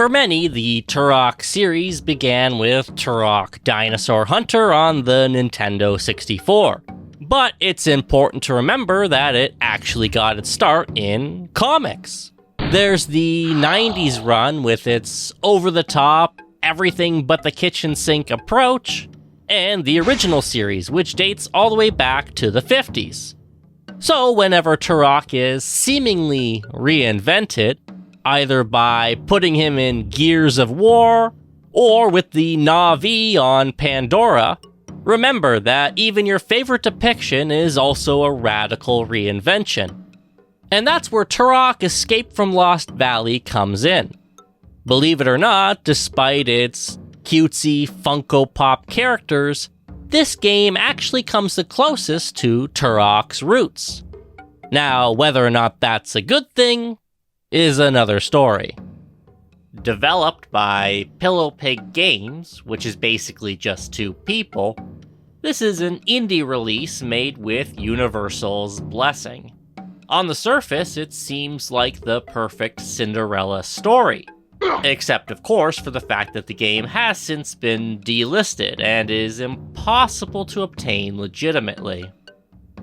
For many, the Turok series began with Turok Dinosaur Hunter on the Nintendo 64. But it's important to remember that it actually got its start in comics. There's the 90s run with its over-the-top, everything but the kitchen sink approach, and the original series, which dates all the way back to the 50s. So whenever Turok is seemingly reinvented, either by putting him in Gears of War, or with the Na'vi on Pandora, remember that even your favorite depiction is also a radical reinvention. And that's where Turok Escape from Lost Valley comes in. Believe it or not, despite its cutesy Funko Pop characters, this game actually comes the closest to Turok's roots. Now, whether or not that's a good thing is another story. Developed by Pillow Pig Games, which is basically just two people, this is an indie release made with Universal's blessing. On the surface, it seems like the perfect Cinderella story. Except, of course, for the fact that the game has since been delisted and is impossible to obtain legitimately.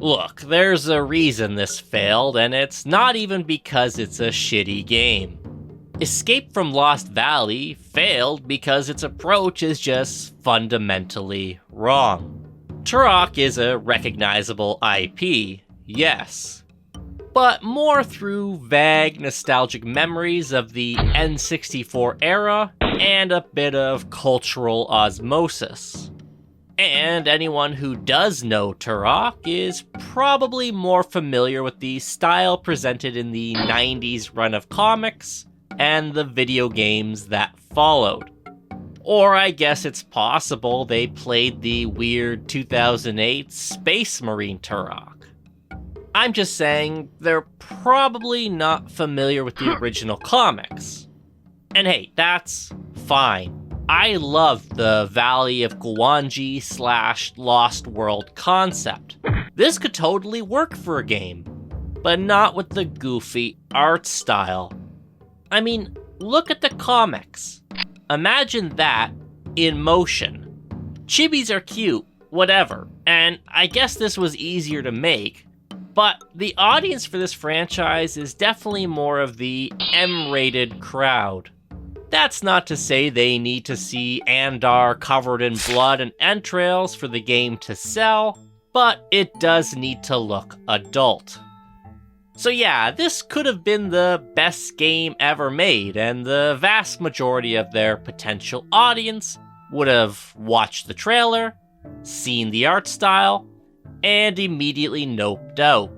Look, there's a reason this failed, and it's not even because it's a shitty game. Escape from Lost Valley failed because its approach is just fundamentally wrong. Turok is a recognizable IP, yes, but more through vague nostalgic memories of the N64 era and a bit of cultural osmosis. And anyone who does know Turok is probably more familiar with the style presented in the 90s run of comics and the video games that followed. Or I guess it's possible they played the weird 2008 Space Marine Turok. I'm just saying, they're probably not familiar with the original comics. And hey, that's fine. I love the Valley of Gwanji / Lost World concept. This could totally work for a game, but not with the goofy art style. I mean, look at the comics. Imagine that in motion. Chibis are cute, whatever, and I guess this was easier to make, but the audience for this franchise is definitely more of the M-rated crowd. That's not to say they need to see Andar covered in blood and entrails for the game to sell, but it does need to look adult. So yeah, this could have been the best game ever made, and the vast majority of their potential audience would have watched the trailer, seen the art style, and immediately noped out.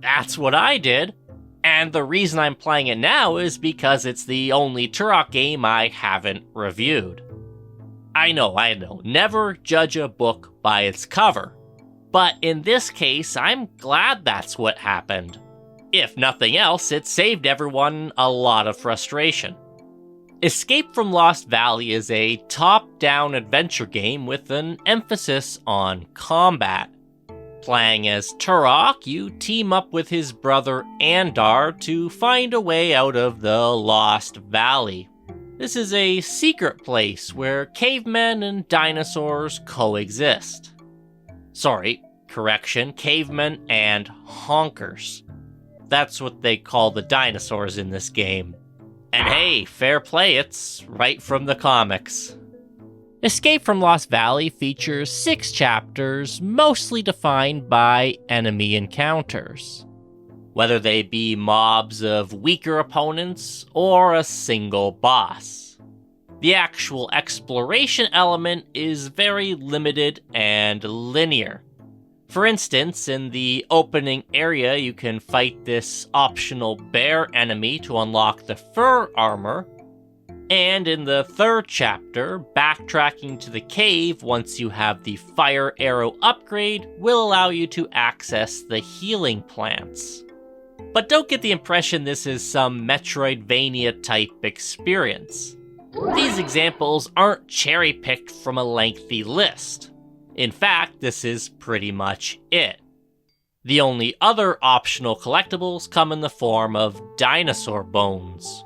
That's what I did, and the reason I'm playing it now is because it's the only Turok game I haven't reviewed. I know, never judge a book by its cover, but in this case, I'm glad that's what happened. If nothing else, it saved everyone a lot of frustration. Escape from Lost Valley is a top-down adventure game with an emphasis on combat. Playing as Turok, you team up with his brother Andar to find a way out of the Lost Valley. This is a secret place where cavemen and dinosaurs coexist. Cavemen and honkers. That's what they call the dinosaurs in this game. And hey, fair play, it's right from the comics. Escape from Lost Valley features 6 chapters, mostly defined by enemy encounters. Whether they be mobs of weaker opponents or a single boss. The actual exploration element is very limited and linear. For instance, in the opening area, you can fight this optional bear enemy to unlock the fur armor, and in the 3rd chapter, backtracking to the cave once you have the fire arrow upgrade will allow you to access the healing plants. But don't get the impression this is some Metroidvania-type experience. These examples aren't cherry-picked from a lengthy list. In fact, this is pretty much it. The only other optional collectibles come in the form of dinosaur bones.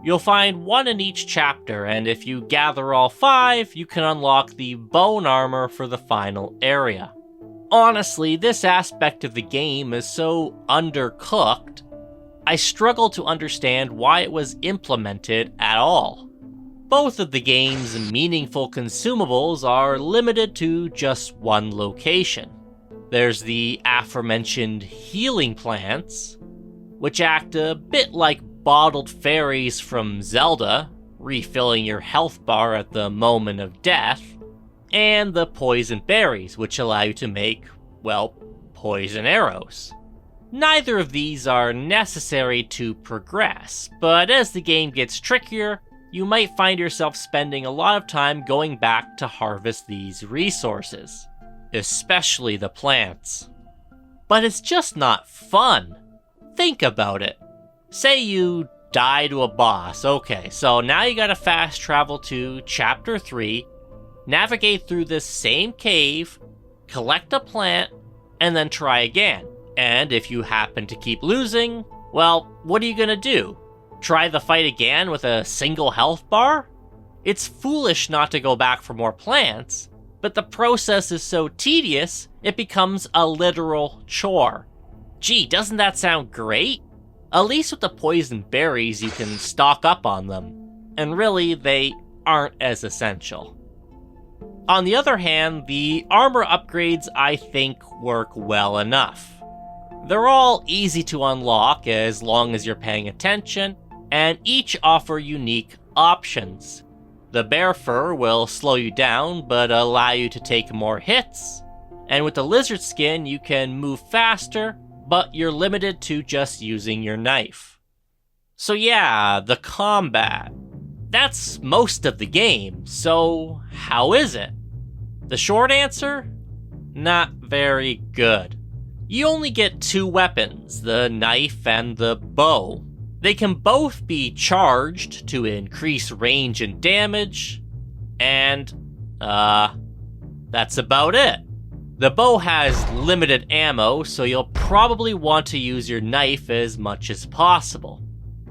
You'll find one in each chapter, and if you gather all 5, you can unlock the bone armor for the final area. Honestly, this aspect of the game is so undercooked, I struggle to understand why it was implemented at all. Both of the game's meaningful consumables are limited to just one location. There's the aforementioned healing plants, which act a bit like bottled fairies from Zelda, refilling your health bar at the moment of death, and the poison berries, which allow you to make, well, poison arrows. Neither of these are necessary to progress, but as the game gets trickier, you might find yourself spending a lot of time going back to harvest these resources, especially the plants. But it's just not fun. Think about it. Say you die to a boss. Okay, so now you gotta fast travel to Chapter 3, navigate through this same cave, collect a plant, and then try again. And if you happen to keep losing, well, what are you gonna do? Try the fight again with a single health bar? It's foolish not to go back for more plants, but the process is so tedious, it becomes a literal chore. Gee, doesn't that sound great? At least with the poison berries, you can stock up on them, and really, they aren't as essential. On the other hand, the armor upgrades I think work well enough. They're all easy to unlock as long as you're paying attention, and each offer unique options. The bear fur will slow you down but allow you to take more hits, and with the lizard skin you can move faster, but you're limited to just using your knife. So yeah, the combat. That's most of the game, so how is it? The short answer? Not very good. You only get 2 weapons, the knife and the bow. They can both be charged to increase range and damage, and, that's about it. The bow has limited ammo, so you'll probably want to use your knife as much as possible.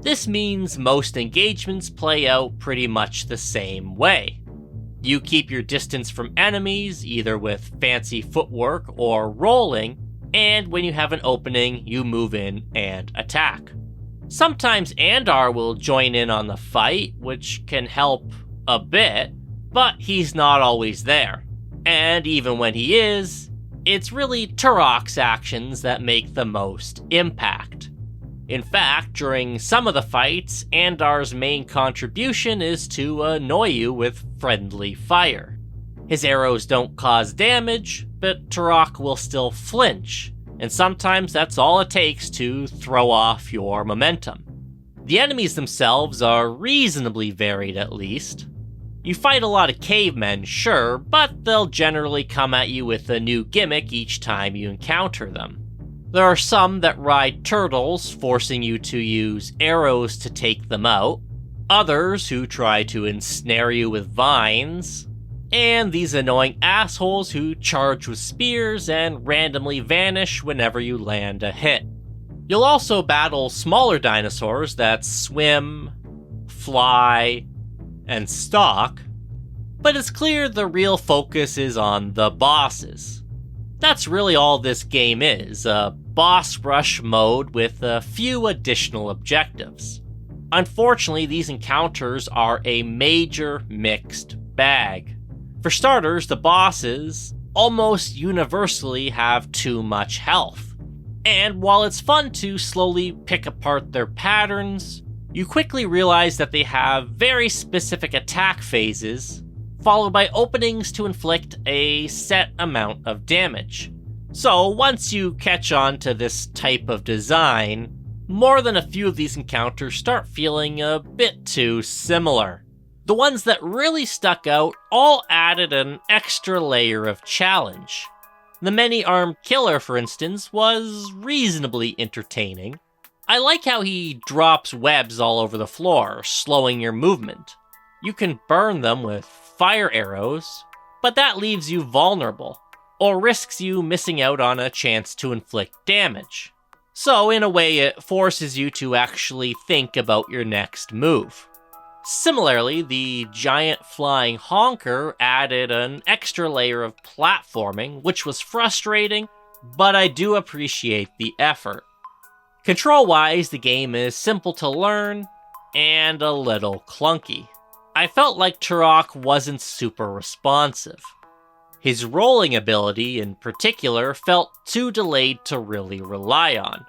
This means most engagements play out pretty much the same way. You keep your distance from enemies, either with fancy footwork or rolling, and when you have an opening, you move in and attack. Sometimes Andar will join in on the fight, which can help a bit, but he's not always there. And even when he is, it's really Turok's actions that make the most impact. In fact, during some of the fights, Andar's main contribution is to annoy you with friendly fire. His arrows don't cause damage, but Turok will still flinch, and sometimes that's all it takes to throw off your momentum. The enemies themselves are reasonably varied at least. You fight a lot of cavemen, sure, but they'll generally come at you with a new gimmick each time you encounter them. There are some that ride turtles, forcing you to use arrows to take them out, others who try to ensnare you with vines, and these annoying assholes who charge with spears and randomly vanish whenever you land a hit. You'll also battle smaller dinosaurs that swim, fly, and stalk, but it's clear the real focus is on the bosses. That's really all this game is, a boss rush mode with a few additional objectives. Unfortunately, these encounters are a major mixed bag. For starters, the bosses almost universally have too much health. And while it's fun to slowly pick apart their patterns, you quickly realize that they have very specific attack phases, followed by openings to inflict a set amount of damage. So once you catch on to this type of design, more than a few of these encounters start feeling a bit too similar. The ones that really stuck out all added an extra layer of challenge. The many-armed killer, for instance, was reasonably entertaining. I like how he drops webs all over the floor, slowing your movement. You can burn them with fire arrows, but that leaves you vulnerable, or risks you missing out on a chance to inflict damage. So in a way, it forces you to actually think about your next move. Similarly, the giant flying honker added an extra layer of platforming, which was frustrating, but I do appreciate the effort. Control-wise, the game is simple to learn, and a little clunky. I felt like Turok wasn't super responsive. His rolling ability, in particular, felt too delayed to really rely on.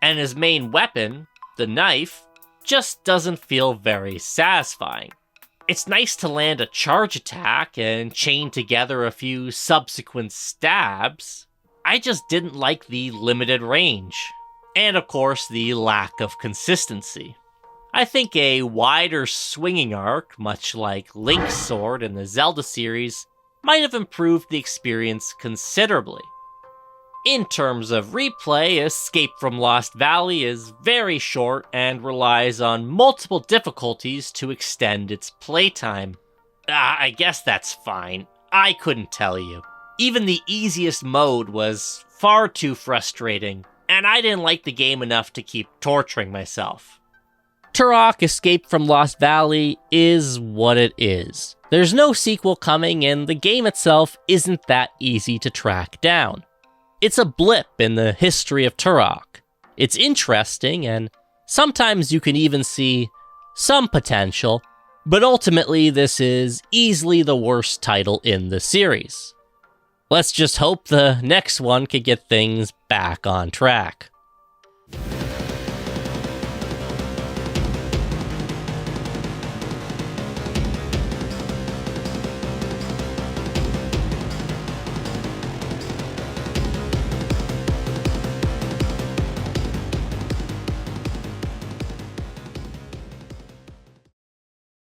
And his main weapon, the knife, just doesn't feel very satisfying. It's nice to land a charge attack and chain together a few subsequent stabs. I just didn't like the limited range. And of course, the lack of consistency. I think a wider swinging arc, much like Link's sword in the Zelda series, might have improved the experience considerably. In terms of replay, Escape from Lost Valley is very short and relies on multiple difficulties to extend its playtime. I guess that's fine. I couldn't tell you. Even the easiest mode was far too frustrating, and I didn't like the game enough to keep torturing myself. Turok Escape from Lost Valley is what it is. There's no sequel coming, and the game itself isn't that easy to track down. It's a blip in the history of Turok. It's interesting, and sometimes you can even see some potential, but ultimately this is easily the worst title in the series. Let's just hope the next one can get things back on track.